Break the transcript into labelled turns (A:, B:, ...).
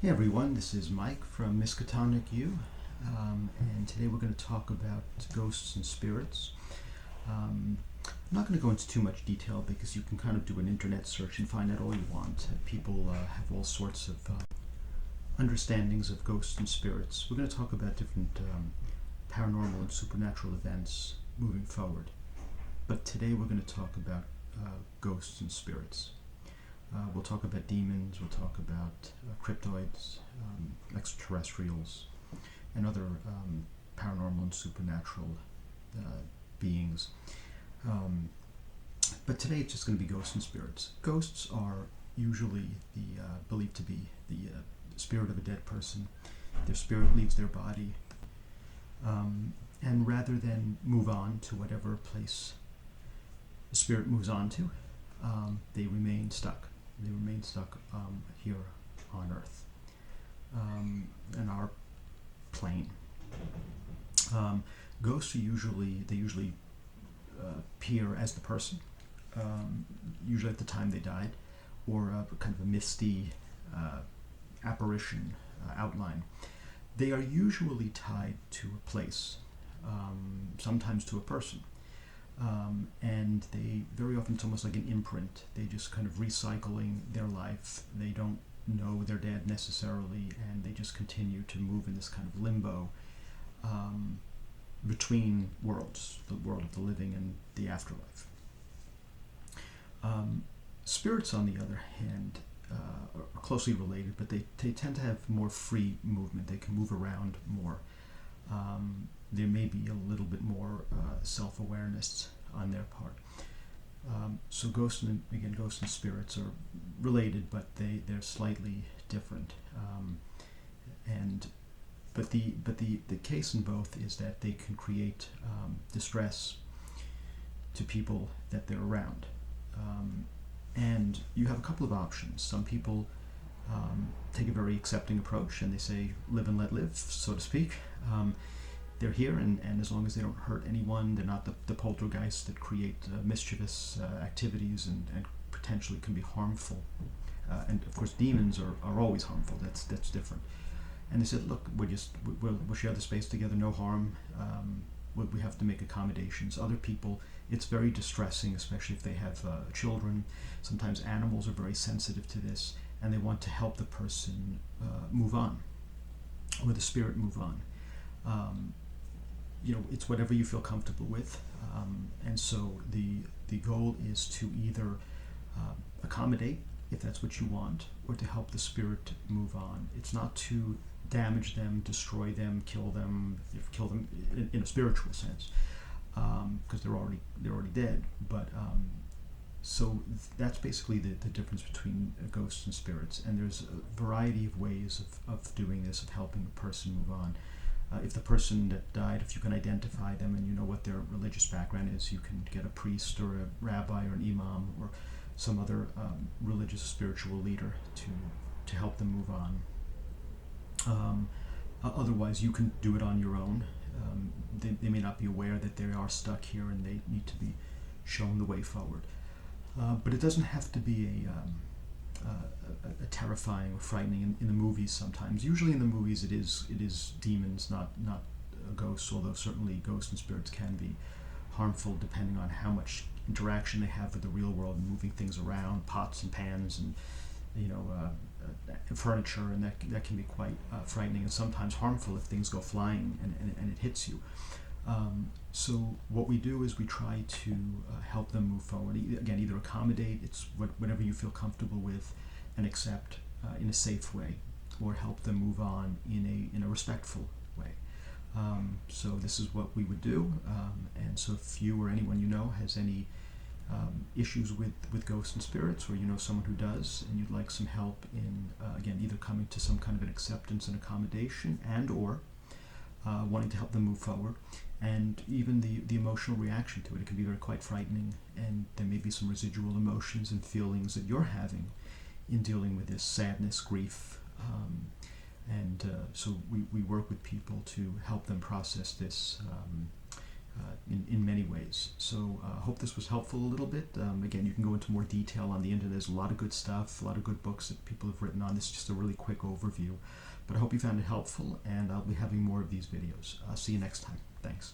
A: Hey everyone, this is Mike from Miskatonic U, and today we're going to talk about ghosts and spirits. I'm not going to go into too much detail because you can kind of do an internet search and find out all you want. People have all sorts of understandings of ghosts and spirits. We're going to talk about different paranormal and supernatural events moving forward. But today we're going to talk about ghosts and spirits. We'll talk about demons, we'll talk about cryptoids, extraterrestrials, and other paranormal and supernatural beings. But today it's just going to be ghosts and spirits. Ghosts are usually believed to be the spirit of a dead person. Their spirit leaves their body, and rather than move on to whatever place the spirit moves on to, they remain stuck. They remain stuck here on Earth, in our plane. Ghosts usually appear as the person, usually at the time they died, or kind of a misty apparition outline. They are usually tied to a place, sometimes to a person. And they very often, it's almost like an imprint. They just kind of recycling their life. They don't know they're dead necessarily, and they just continue to move in this kind of limbo between worlds, the world of the living and the afterlife. Spirits, on the other hand, are closely related, but they tend to have more free movement. They can move around more. There may be a little bit more self-awareness on their part. So ghosts and spirits are related, but they're slightly different. But the case in both is that they can create distress to people that they're around. And you have a couple of options. Some people take a very accepting approach and they say live and let live, so to speak. They're here, and as long as they don't hurt anyone, they're not the poltergeists that create mischievous activities and potentially can be harmful. And of course, demons are always harmful. That's different. And they said, look, we'll share the space together, no harm. We have to make accommodations. Other people, it's very distressing, especially if they have children. Sometimes animals are very sensitive to this, and they want to help the person move on, or the spirit move on. It's whatever you feel comfortable with, and so the goal is to either accommodate, if that's what you want, or to help the spirit move on. It's not to damage them, destroy them, kill them in a spiritual sense, because they're already dead. But so that's basically the difference between ghosts and spirits, and there's a variety of ways of doing this, of helping a person move on. If the person that died, if you can identify them and you know what their religious background is, you can get a priest or a rabbi or an imam or some other religious spiritual leader to help them move on. Otherwise, you can do it on your own. They may not be aware that they are stuck here and they need to be shown the way forward. But it doesn't have to be a terrifying or frightening in the movies. Sometimes, usually in the movies, it is demons, not ghosts. Although certainly ghosts and spirits can be harmful depending on how much interaction they have with the real world, and moving things around, pots and pans, and furniture, and that can be quite frightening and sometimes harmful if things go flying and it hits you. So what we do is we try to help them move forward. Again, either accommodate, it's whatever you feel comfortable with and accept in a safe way, or help them move on in a respectful way. So this is what we would do. And so if you or anyone you know has any issues with ghosts and spirits, or you know someone who does, and you'd like some help in, again, either coming to some kind of an acceptance and accommodation, and or wanting to help them move forward, and even the emotional reaction to it. It can be quite frightening, and there may be some residual emotions and feelings that you're having in dealing with this sadness, grief, so we work with people to help them process this in many ways. So I hope this was helpful a little bit. Again, you can go into more detail on the internet. There's a lot of good stuff, a lot of good books that people have written on. This is just a really quick overview. But I hope you found it helpful, and I'll be having more of these videos. See you next time. Thanks.